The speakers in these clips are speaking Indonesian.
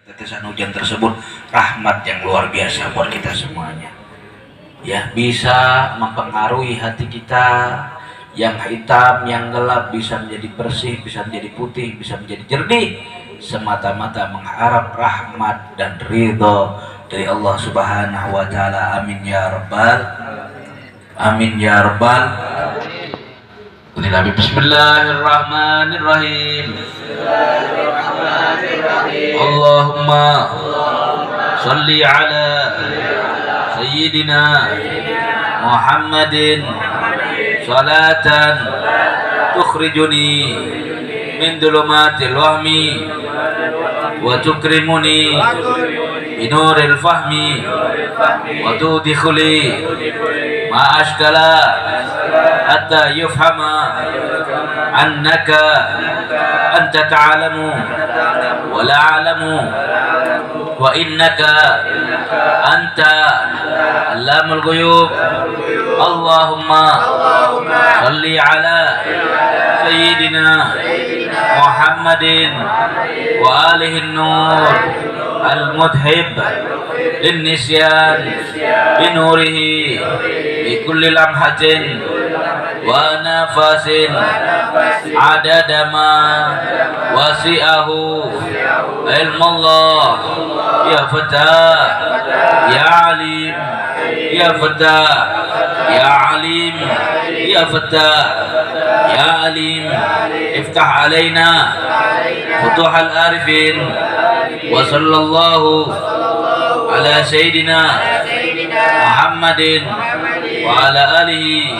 tetesan hujan tersebut rahmat yang luar biasa buat kita semuanya. Ya, bisa mempengaruhi hati kita yang hitam, yang gelap bisa menjadi bersih, bisa menjadi putih, bisa menjadi jernih semata-mata mengharap rahmat dan ridho dari Allah Subhanahu wa taala. Amin ya rabbal amin ya rabbal. Bismillahirrahmanirrahim. Allahumma salli ala sayyidina Muhammadin salatan tukhrijuni min dhulumatil wahmi wa tukrimuni binuril fahmi wa tudkhili ma ashkala hatta yufhama annaka anta ta'lamu wa la a'lamu wa innaka anta allamul ghuyub. Allahumma salli ala sayyidina Muhammadin wa alihi nur al-mudhib lin-nisyan binurihi bi kulli lamhatin wa nafasin adada ma wasi'ahu ilmullah ya fatah ya alim ya fatah ya alim ya fatah ya alim iftah alaina futuhal arifin wa sallallahu ala sayyidina Muhammadin wa ala alihi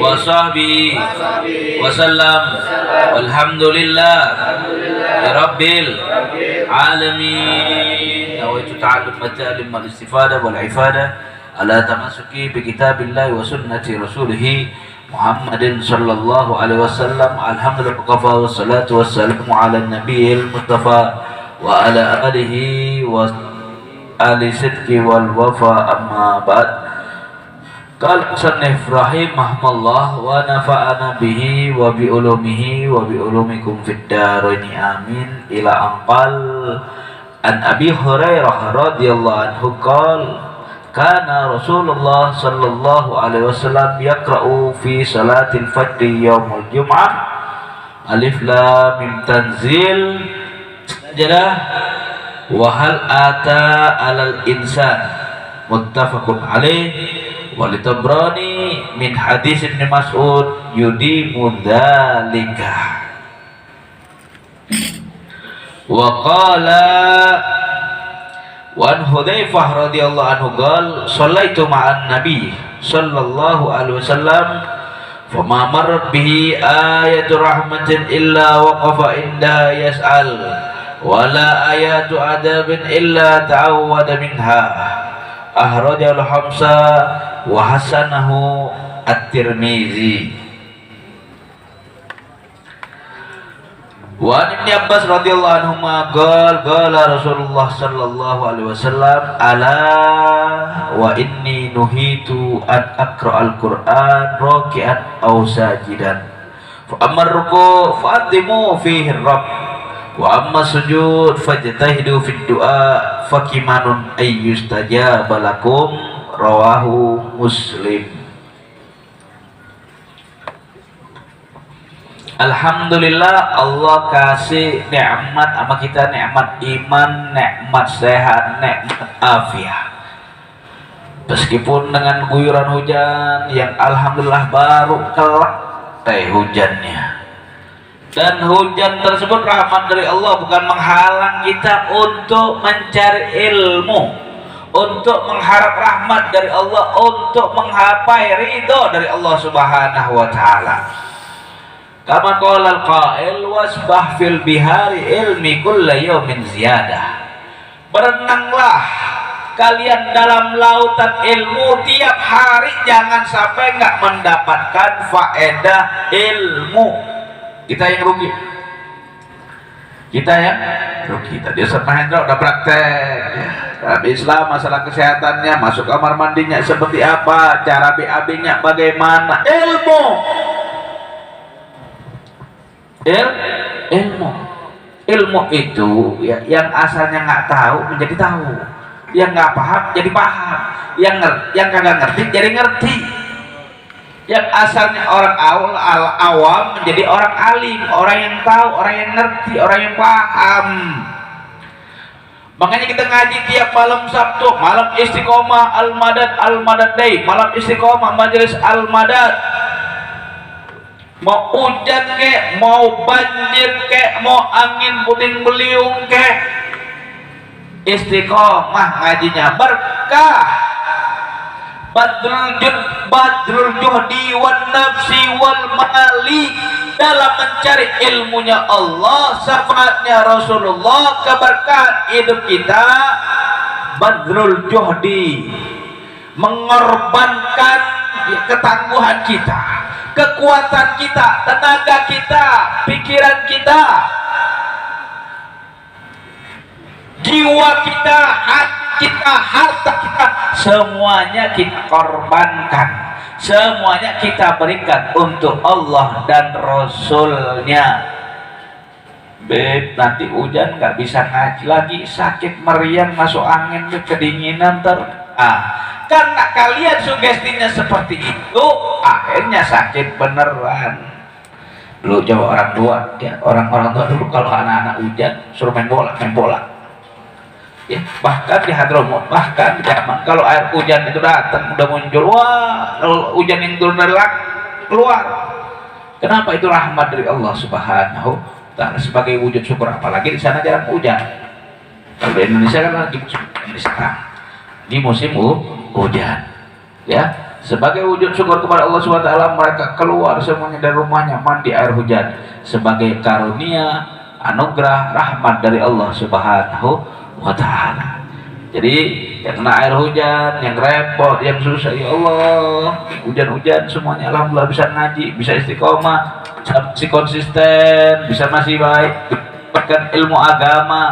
wa sahbihi wa sallam walhamdulillah rabbil alamin. Nawaitu ta'allum matalim wal istifadah wal ifadah ala tamasuki bi kitabillahi wa sunnati rasulih Muhammadin sallallahu alaihi wasallam. Alhamdulillah wa salatu wassalamu ala nabiyil mustafa wa ala alihi wa ali sidqi wal wafa, amma ba'd. Qala musannif rahimahullah wa nafa'ana bihi wa bi ulumihi wa bi ulumikum fid daraini amin. Ila anqal an Abi Hurairah radhiyallahu anhu qala kana Rasulullah sallallahu alaihi wasallam yaqra'u fi salatil fajr yaumul jum'ah alif lam mim tanzil jalah wa hal ata alal insan muttafaqun alaih. Walitabrani min hadis Ibn Mas'ud yudimu dzalika wa qala wa an Hudzaifah radhiyallahu anhu qala shallaitu ma'an nabi sallallahu alaihi wasallam fama marrat bihi ayatu rahmatin illa waqafa inda yas'al wala ayatu adabin illa ta'awwada minha. Akhrajal Hamsa wa hasanahu at-Tirmizi. Wa an Ibnu Abbas radhiyallahu anhu qala Rasulullah sallallahu alaihi wasallam ala wa inni nuhitu an aqra'al Qur'an raki'an aw sajidan fa amar ruku' fa'adhimu fihi rabb wa amma sujud fajtahidu fid du'a fakimanun ayyustajaba lakum. Rawahu Muslim. Alhamdulillah Allah kasih nikmat sama kita, nikmat iman, nikmat sehat, nikmat afiat. Meskipun dengan guyuran hujan yang alhamdulillah baru kelak teh hujannya. Dan hujan tersebut rahmat dari Allah, bukan menghalang kita untuk mencari ilmu, untuk mengharap rahmat dari Allah, untuk menggapai ridho dari Allah Subhanahu wa taala. Kama qala al-qail wasbah fil bihari ilmi kulla yawmin ziyadah. Berenanglah kalian dalam lautan ilmu tiap hari, jangan sampai enggak mendapatkan faedah ilmu. Kita yang rugi, kita yang rugi. Tadi Ustaz Mahendra udah praktek ya. Dalam Islam masalah kesehatannya, masuk kamar mandinya seperti apa, cara BAB-nya bagaimana, ilmu ilmu itu ya, yang asalnya nggak tahu menjadi tahu, yang nggak paham jadi paham, yang kagak ngerti jadi ngerti, yang asalnya orang awam menjadi orang alim, orang yang tahu, orang yang ngerti, orang yang paham. Makanya kita ngaji tiap malam Sabtu, malam istiqomah al-madad day, malam istiqomah majelis al-madad. Mau hujan kek, mau banjir kek, mau angin puting beliung kek, istiqomah ngajinya berkah. Badrul juhdi wan nafsi wal mali, dalam mencari ilmunya Allah, syafaatnya Rasulullah, keberkahan hidup kita. Badrul juhdi, mengorbankan ketangguhan kita, kekuatan kita, tenaga kita, pikiran kita, jiwa kita, hati kita, harta kita, semuanya kita korbankan, semuanya kita berikan untuk Allah dan Rasulnya. Beb, nanti hujan nggak bisa ngaji lagi, sakit meriang, masuk angin, kedinginan karena kalian sugestinya seperti itu, akhirnya sakit beneran. Dulu coba orang tua, ya, orang-orang tua dulu kalau anak-anak hujan suruh main bola, ya, bahkan di Hadramut, bahkan di zaman kalau air hujan itu datang udah muncul, wah, kalau hujan yang turun dari langit keluar. Kenapa? Itu rahmat dari Allah Subhanahu wa Ta'ala sebagai wujud syukur. Apalagi di sana jarang hujan. Kalau di Indonesia kan lagi di musim hujan, ya, sebagai wujud syukur kepada Allah Subhanahu wa Ta'ala mereka keluar semuanya dari rumahnya mandi air hujan sebagai karunia, anugerah, rahmat dari Allah Subhanahu wa Ta'ala. Jadi yang kena air hujan, yang repot, yang susah, ya Allah, hujan-hujan semuanya alhamdulillah bisa ngaji, bisa istiqomah, bisa konsisten, bisa masih baik, dapatkan ilmu agama,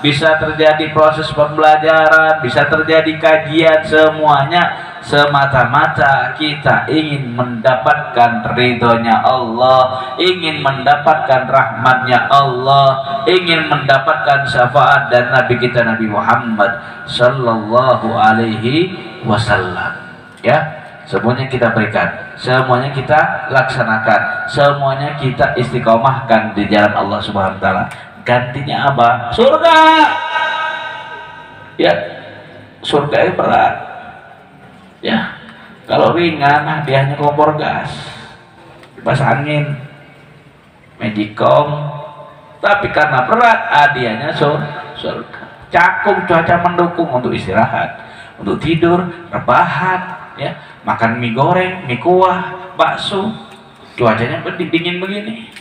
bisa terjadi proses pembelajaran, bisa terjadi kajian, semuanya semata-mata kita ingin mendapatkan ridhonya Allah, ingin mendapatkan rahmatnya Allah, ingin mendapatkan syafaat dan Nabi kita Nabi Muhammad sallallahu alaihi wasallam. Ya, semuanya kita berikan, semuanya kita laksanakan, semuanya kita istiqomahkan di jalan Allah Subhanahu wa Ta'ala. Gantinya apa? Surga. Ya, surga berat. Ya, kalau ringan hadiahnya kompor gas, kipas angin, magicom. Tapi karena berat hadiahnya surga. Cakung, cuaca mendukung untuk istirahat, untuk tidur, rebahan, ya, makan mie goreng, mie kuah, bakso. Cuacanya dingin begini.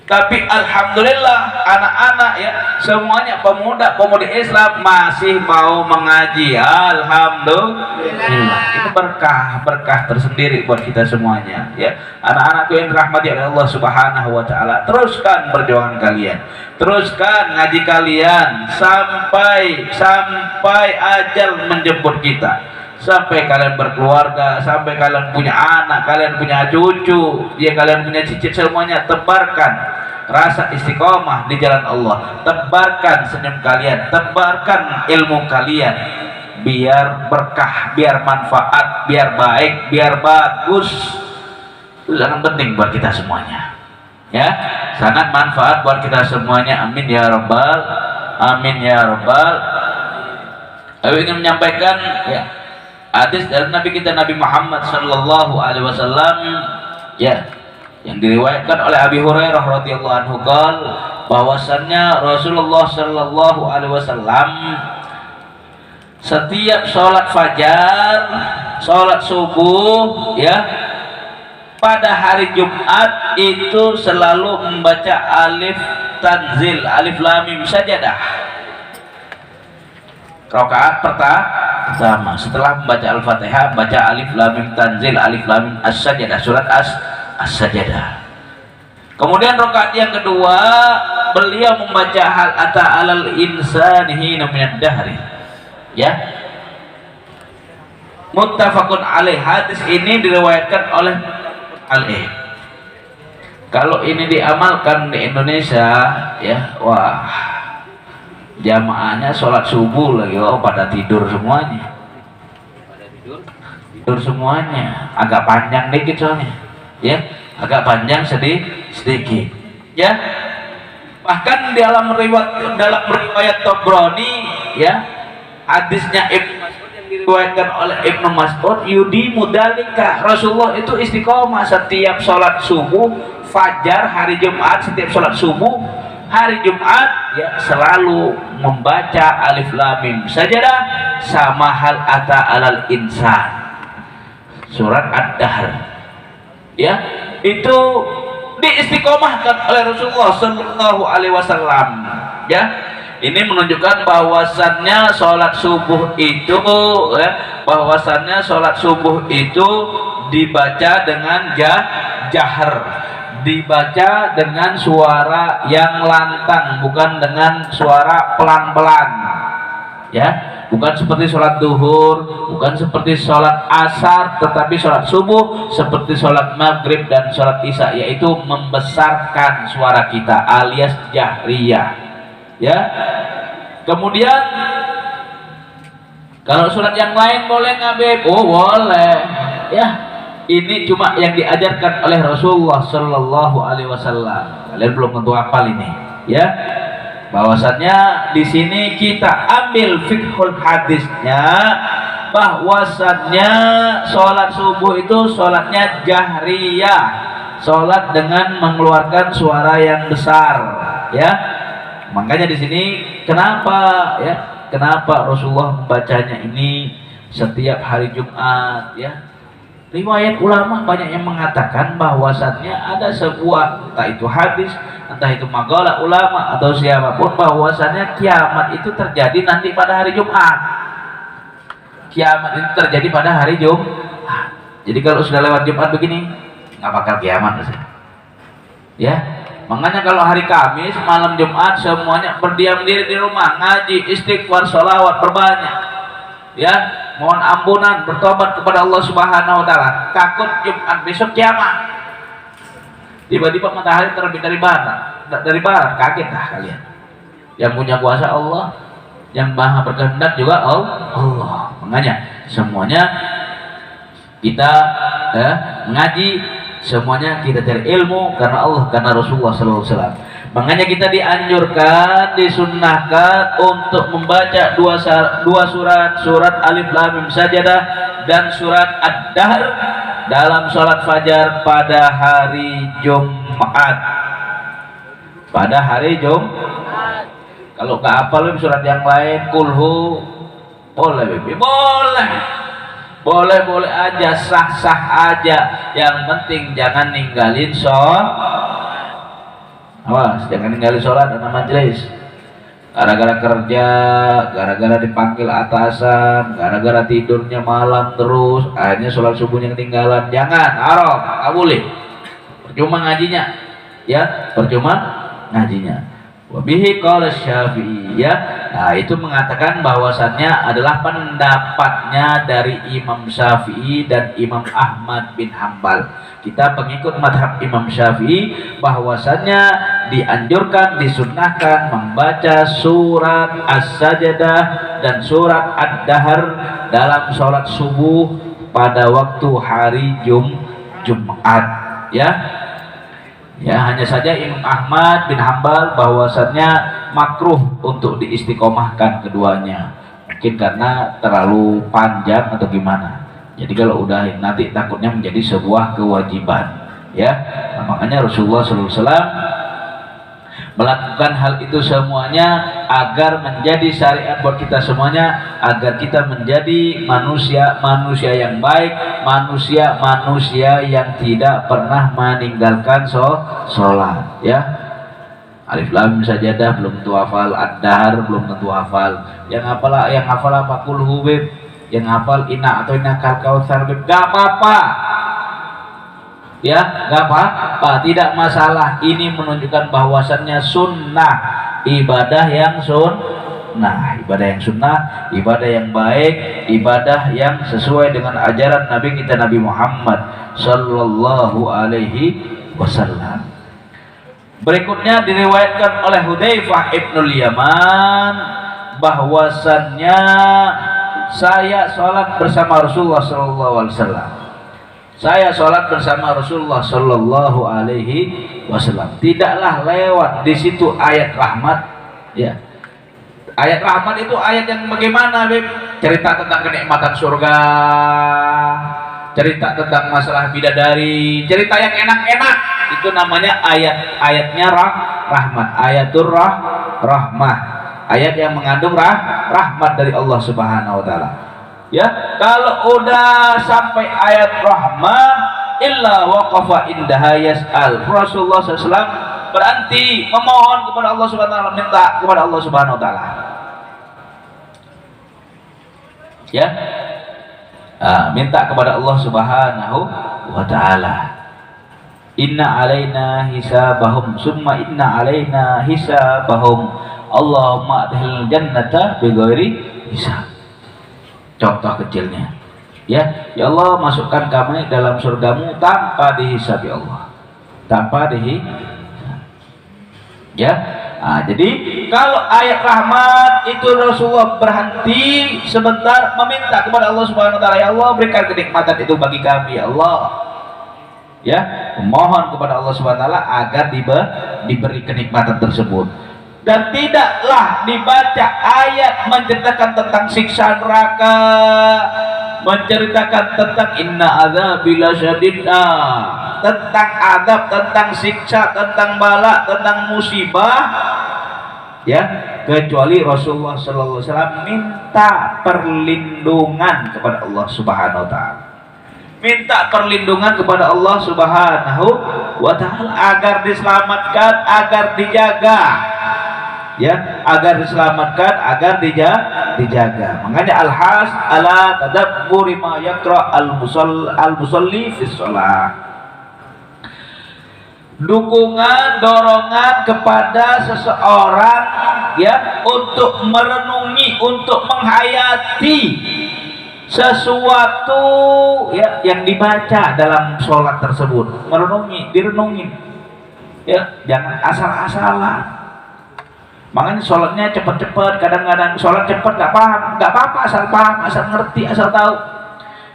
Tapi alhamdulillah anak-anak, ya, semuanya pemuda-pemudi Islam masih mau mengaji. Alhamdulillah. Itu berkah tersendiri buat kita semuanya, ya. Anak-anakku yang dirahmati oleh Allah Subhanahu wa Ta'ala, teruskan perjuangan kalian, teruskan ngaji kalian sampai ajal menjemput kita, sampai kalian berkeluarga, sampai kalian punya anak, kalian punya cucu, ya, kalian punya cicit, semuanya tebarkan rasa istiqomah di jalan Allah, tebarkan senyum kalian, tebarkan ilmu kalian, biar berkah, biar manfaat, biar baik, biar bagus. Itu sangat penting buat kita semuanya, ya, sangat manfaat buat kita semuanya. Amin ya rabbal, amin ya rabbal. Saya ingin menyampaikan, ya, hadis dari Nabi kita Nabi Muhammad sallallahu alaihi wasallam, ya, yang diriwayatkan oleh Abi Hurairah radhiyallahu anhu bahwasannya Rasulullah sallallahu alaihi wasallam setiap sholat fajar, sholat subuh, ya, pada hari Jumat itu selalu membaca alif tanzil, alif lam mim sajadah. Rakaat pertama setelah membaca Al-Fatihah, baca alif lam mim tanzil, alif lam mim as-sajadah, surat as-sajadah. Kemudian rakaat yang kedua beliau membaca hal ata alal insani hina minad dahri, ya, muttafaqun alaih. Hadis ini diriwayatkan oleh Kalau ini diamalkan di Indonesia, ya, wah, jamaahnya sholat subuh lagi, oh pada tidur semuanya, tidur semuanya, agak panjang dikit soalnya, ya, agak panjang sedikit, ya. Bahkan dalam riwayat Tabrani, ya, hadisnya Ibnu Mas'ud yang diriwayatkan oleh Ibnu Mas'ud, yudi mudalika, Rasulullah itu istiqomah setiap sholat subuh, fajar hari Jumat, setiap sholat subuh hari Jumat, ya, selalu membaca alif lam mim sajadah sama hal ata alal insan, surat ad-dahr, ya, itu diistiqomahkan oleh Rasulullah Sallallahu Alaihi Wasallam, ya. Ini menunjukkan bahwasannya sholat subuh itu, ya, bahwasannya sholat subuh itu dibaca dengan jahar, dibaca dengan suara yang lantang, bukan dengan suara pelan-pelan, ya. Bukan seperti sholat duhur, bukan seperti sholat asar, tetapi sholat subuh seperti sholat maghrib dan sholat isya, yaitu membesarkan suara kita alias jahriyah, ya. Kemudian kalau sholat yang lain boleh nggak, Beb? Oh boleh, ya. Ini cuma yang diajarkan oleh Rasulullah Sallallahu Alaihi Wasallam. Kalian belum tentu hafal ini, ya. Bahwasannya di sini kita ambil fiqhul hadisnya, bahwasannya sholat subuh itu sholatnya jahriyah, sholat dengan mengeluarkan suara yang besar, ya. Makanya di sini kenapa, ya, kenapa Rasulullah membacanya ini setiap hari Jumat, ya. Riwayat ulama banyak yang mengatakan bahwasannya ada sebuah, entah itu hadis, entah itu maqalah ulama atau siapapun, bahwasannya kiamat itu terjadi nanti pada hari Jumat. Kiamat itu terjadi pada hari Jumat. Jadi kalau sudah lewat Jumat begini, nggak bakal kiamat, ya. Makanya kalau hari Kamis malam Jumat semuanya berdiam diri di rumah, ngaji, istighfar, sholawat perbanyak, ya. Mohon ampunan, bertobat kepada Allah Subhanahu wa Ta'ala. Takut Jumat besok kiamat. Tiba-tiba matahari terbit dari barat, kaget lah kalian. Yang punya kuasa Allah, yang maha berkehendak juga Allah. Makanya semuanya kita mengaji, semuanya kita cari ilmu karena Allah, karena Rasulullah SAW. Makanya kita dianjurkan, disunnahkan untuk membaca dua surat Alif Lam Mim Sajadah dan surat Ad-Dahr dalam sholat fajar pada hari Jumat. Pada hari Jumat. Kalau nggak hafal surat yang lain, kulhu, boleh, boleh aja, sah aja. Yang penting jangan ninggalin sholat. Awas, jangan ninggalin sholat dan majelis. Gara-gara kerja, gara-gara dipanggil atasan, gara-gara tidurnya malam terus, akhirnya sholat subuhnya ketinggalan. Jangan, haram, nggak boleh. Percuma ngajinya, ya, percuma ngajinya. Wabihi qala Syafi'i, ya. Nah, itu mengatakan bahwasannya adalah pendapatnya dari Imam Syafi'i dan Imam Ahmad bin Hambal. Kita pengikut madhab Imam Syafi'i bahwasannya dianjurkan, disunnahkan membaca surat As-Sajadah dan surat Ad-Dahr dalam sholat subuh pada waktu hari Jumat, ya. Ya, hanya saja Imam Ahmad bin Hambal bahwasannya makruh untuk diistiqomahkan keduanya, mungkin karena terlalu panjang atau gimana. Jadi kalau udah nanti takutnya menjadi sebuah kewajiban, ya. Nah, makanya Rasulullah SAW melakukan hal itu semuanya agar menjadi syariat buat kita semuanya, agar kita menjadi manusia yang baik, manusia yang tidak pernah meninggalkan sholat, ya. Alif Lam Mim Sajadah belum tentu hafal, Ad-Dahr belum tentu hafal. Yang hafal apa? Qul Huwab, yang hafal Inna atau Inna Kal Kautsar, gak apa-apa. Ya, nggak apa-apa, tidak masalah. Ini menunjukkan bahwasannya sunnah, ibadah yang sunnah, ibadah yang baik, ibadah yang sesuai dengan ajaran Nabi kita Nabi Muhammad Sallallahu Alaihi Wasallam. Berikutnya diriwayatkan oleh Hudzaifah ibnul Yaman bahwasannya saya sholat bersama Rasulullah sallallahu alaihi wasallam. Saya sholat bersama Rasulullah sallallahu alaihi wasallam. Tidaklah lewat di situ ayat rahmat, ya. Ayat rahmat itu ayat yang bagaimana, Beb? Cerita tentang kenikmatan surga, cerita tentang masalah bidadari, cerita yang enak-enak. Itu namanya ayatnya rahmat, ayatul rahmah. Ayat yang mengandung rahmat dari Allah Subhanahu wa taala. Ya, kalau udah sampai ayat rahmat illa waqafa indaha yas'al. Rasulullah SAW berhenti memohon kepada Allah Subhanahu wa taala, minta kepada Allah Subhanahu wa taala. Ya. Minta kepada Allah Subhanahu wa taala. Inna alaina hisabahum summa inna alaina hisabahum. Allahumma adkhilna jannata bighairi hisab. Contoh kecilnya, ya Allah, masukkan kami dalam surgamu tanpa dihisab, ya Allah, tanpa ya. Jadi kalau ayat rahmat itu Rasulullah berhenti sebentar meminta kepada Allah Subhanahu wa taala, ya Allah berikan kenikmatan itu bagi kami, ya Allah, ya, mohon kepada Allah Subhanahu wa taala agar diberi kenikmatan tersebut. Dan tidaklah dibaca ayat menceritakan tentang siksa neraka, menceritakan tentang inna adzabil syadid, tentang adab, tentang siksa, tentang bala, tentang musibah, ya, kecuali Rasulullah sallallahu alaihi wasallam minta perlindungan kepada Allah Subhanahu wa taala. Minta perlindungan kepada Allah Subhanahu wa taala agar diselamatkan, agar dijaga, ya, agar diselamatkan, agar dijaga. Makanya al-has ala tadabburi ma yaqra al-musalli fi shalah. Dukungan, dorongan kepada seseorang, ya, untuk merenungi, untuk menghayati sesuatu, ya, yang dibaca dalam sholat tersebut. Merenungi, direnungin, ya, jangan asal-asalan. Makanya sholatnya cepat-cepat. Kadang-kadang sholat cepat nggak apa-apa, asal paham, asal ngerti, asal tahu.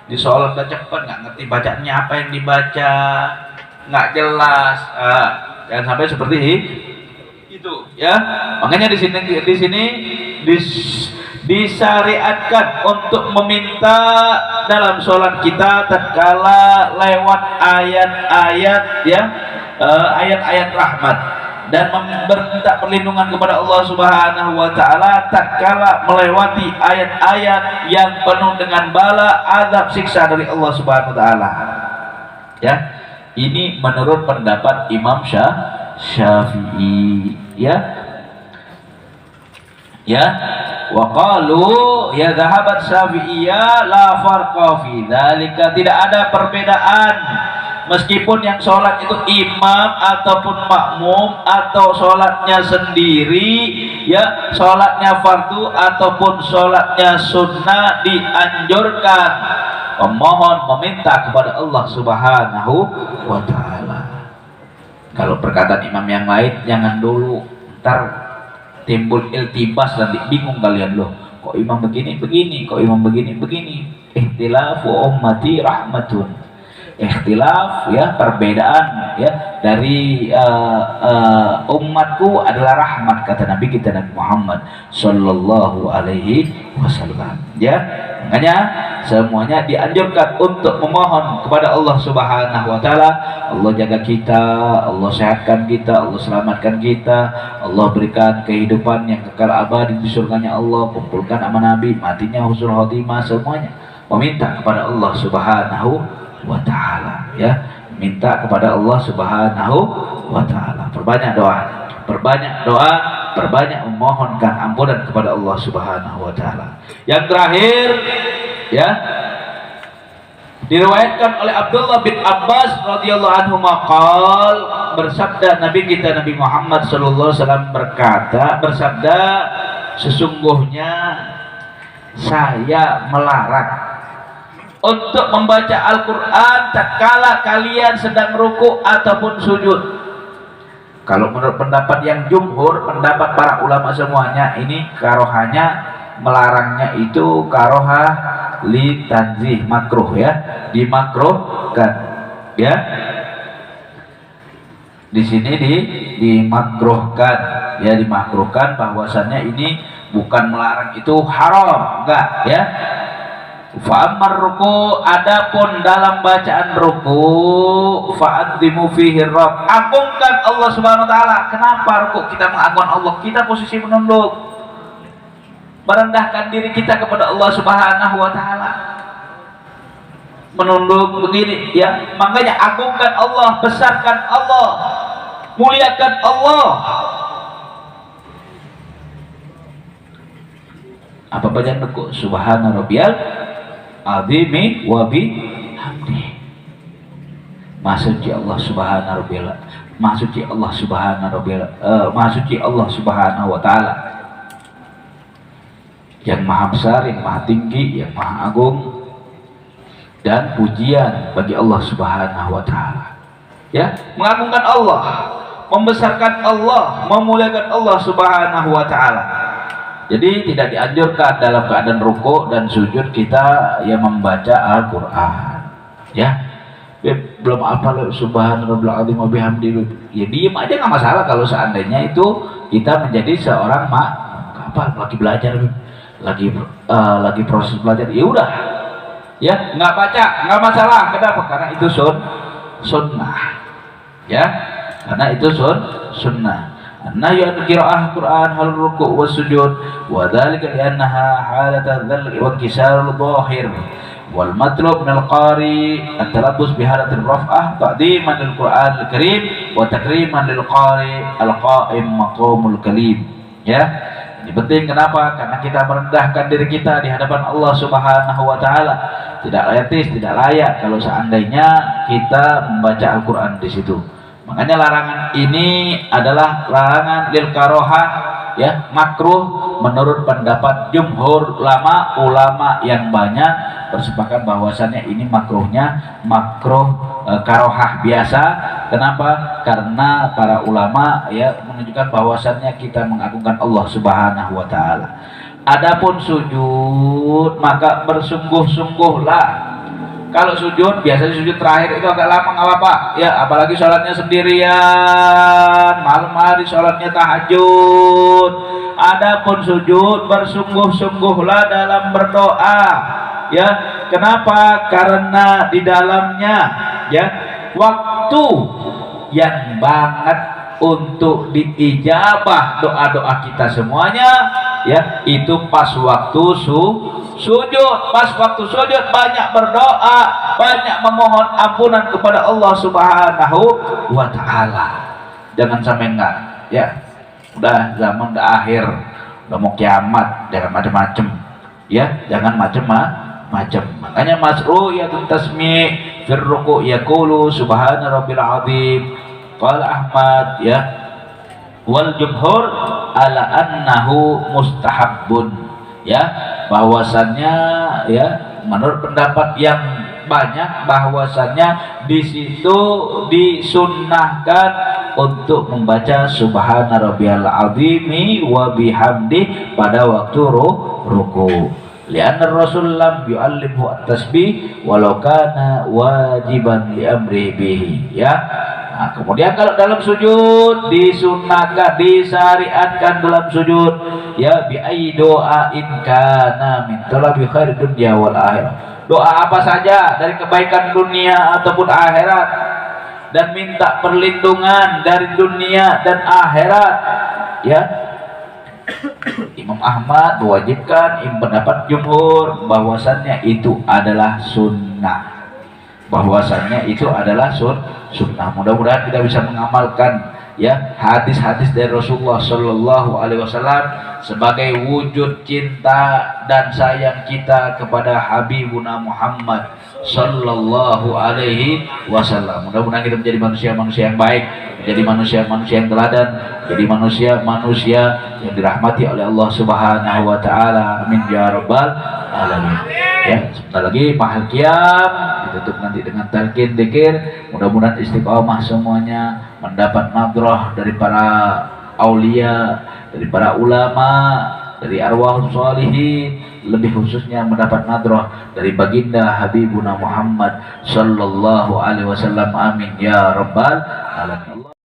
Di sholat udah cepat, nggak ngerti bacanya apa yang dibaca, nggak jelas. Jangan sampai seperti itu, ya. Makanya di sini disyariatkan untuk meminta dalam sholat kita tatkala lewat ayat-ayat, ya, ayat-ayat rahmat, dan meminta perlindungan kepada Allah Subhanahu wa taala tatkala melewati ayat-ayat yang penuh dengan bala, azab, siksa dari Allah Subhanahu wa taala. Ya, ini menurut pendapat Imam Syafi'i, ya. Ya, wa qalu ya dhahabat Syafi'iyya la farqa fi dzalika. Tidak ada perbedaan meskipun yang sholat itu imam ataupun makmum, atau sholatnya sendiri, ya, sholatnya fardu ataupun sholatnya sunnah, dianjurkan memohon, meminta kepada Allah Subhanahu wa ta'ala. Kalau perkataan imam yang lain jangan dulu, ntar timbul iltibas, nanti bingung kalian, loh kok imam begini, kok imam begini. Ikhtilafu ummati rahmatun. Ikhtilaf, ya, perbedaan, ya, dari umatku adalah rahmat, kata Nabi kita Nabi Muhammad sallallahu alaihi wasallam. Ya, makanya semuanya dianjurkan untuk memohon kepada Allah Subhanahu wa taala. Allah jaga kita, Allah sehatkan kita, Allah selamatkan kita, Allah berikan kehidupan yang kekal abadi di surganya Allah, kumpulkan sama Nabi, matinya husnul khotimah. Semuanya meminta kepada Allah Subhanahu wa ta'ala, ya, minta kepada Allah Subhanahu wa ta'ala. Perbanyak doa, perbanyak memohonkan ampunan kepada Allah Subhanahu wa ta'ala. Yang terakhir, ya, diriwayatkan oleh Abdullah bin Abbas radhiyallahu anhu maqal, bersabda Nabi kita Nabi Muhammad sallallahu alaihi wasallam bersabda, sesungguhnya saya melarang untuk membaca Al-Quran tatkala kalian sedang ruku ataupun sujud. Kalau menurut pendapat yang jumhur, pendapat para ulama semuanya, ini karohanya melarangnya itu karoha li tanzih, makruh ya, dimakruhkan ya. Di sini dimakruhkan ya, dimakruhkan bahwasannya ini bukan melarang, itu haram, enggak ya. Fa'amar ruku, adapun dalam bacaan ruku, fa'adzimu fihi rabb, agungkan Allah Subhanahu wa taala. Kenapa ruku? Kita mengagungkan Allah, kita posisi menunduk, merendahkan diri kita kepada Allah Subhanahu wa taala. Menunduk begini ya, makanya agungkan Allah, besarkan Allah, muliakan Allah. Apa bacaan ruku? Subhana rabbiyal azimi wa bihamdi. Maksudnya Allah subhanahu wa maksudnya Allah subhanahu wa maksudnya Allah subhanahu wa ta'ala yang maha besar, yang maha tinggi, yang maha agung, dan pujian bagi Allah subhanahu wa ta'ala ya, mengagungkan Allah, membesarkan Allah, memuliakan Allah subhanahu wa ta'ala. Jadi tidak dianjurkan dalam keadaan ruku dan sujud kita yang membaca Al-Quran ya. Belum apa subhanallahil azim wa bihamdi, ya diem aja nggak masalah. Kalau seandainya itu kita menjadi seorang apa lagi belajar, lagi proses belajar, ya udah ya nggak baca nggak masalah. Kenapa? Karena itu sunnah ya, karena itu sunnah. Nahyu an qira'ah Quran hal ruku' was sujud wa dzalika li'annaha halat dzal wa inkisar al-dhahir wal matlub min al-qari at-talabbus bi halat ar-raf'ah ta'diman lil Qur'an al-karim wa takriman lil qari al-qa'im maqamul kalim ya. Ini penting, kenapa? Karena kita merendahkan diri kita di hadapan Allah Subhanahu wa taala. Tidak etis, tidak layak kalau seandainya kita membaca Al-Qur'an di situ. Makanya larangan ini adalah larangan lil karohah ya, makruh menurut pendapat jumhur ulama yang banyak bersepakat bahwasannya ini makruhnya makruh karohah biasa. Kenapa? Karena para ulama ya menunjukkan bahwasannya kita mengagungkan Allah Subhanahu wa taala. Adapun sujud, maka bersungguh-sungguhlah. Kalau sujud, biasanya sujud terakhir itu agak lama, nggak apa-apa ya, apalagi sholatnya sendirian, malam hari sholatnya tahajud. Adapun sujud, bersungguh-sungguhlah dalam berdoa ya. Kenapa? Karena di dalamnya ya waktu yang banget untuk diijabah doa-doa kita semuanya ya, itu pas waktu sujud. Pas waktu sujud banyak berdoa, banyak memohon ampunan kepada Allah Subhanahu wa ta'ala. Jangan sampai enggak ya, udah zaman udah akhir, udah mau kiamat, jangan macam-macam ya, jangan macam-macam. Makanya masru'iyatun tasmi' fir ruku' yaqulu subhana rabbil azim. Qala Ahmad ya, wal jumhur ala annahu mustahabbun ya, bahwasannya ya menurut pendapat yang banyak bahwasannya di situ disunnahkan untuk membaca subhana rabbiyal azimi wa bihamdi pada waktu ruku. Lianna Rasul lam yu'allimhu at-tasbih walau kana wajiban li amri bihi ya. Nah, kemudian kalau dalam sujud disunnahkan, disyariatkan dalam sujud ya, bi ai doa in kana min talabi khair dunya wal akhirah. Doa apa saja dari kebaikan dunia ataupun akhirat, dan minta perlindungan dari dunia dan akhirat ya. Imam Ahmad mewajibkan, pendapat jumhur bahwasannya itu adalah sunnah, bahwasannya itu adalah sunnah. Mudah-mudahan kita bisa mengamalkan ya hadis-hadis dari Rasulullah Shallallahu Alaihi Wasallam sebagai wujud cinta dan sayang kita kepada Habibuna Muhammad Shallallahu Alaihi Wasallam. Mudah-mudahan kita menjadi manusia-manusia yang baik, menjadi manusia-manusia yang teladan, jadi manusia-manusia yang dirahmati oleh Allah Subhanahu wa taala. Amin ya rabbal alamin. Ya, sebentar lagi mahal qiyam ditutup nanti dengan talqin dzikir. Mudah-mudahan istiqomah semuanya. mendapat nadrah dari para aulia, dari para ulama, dari arwah sholihin, lebih khususnya mendapat nadrah dari baginda Habibuna Muhammad sallallahu alaihi wasallam. Amin ya rabbal alamin.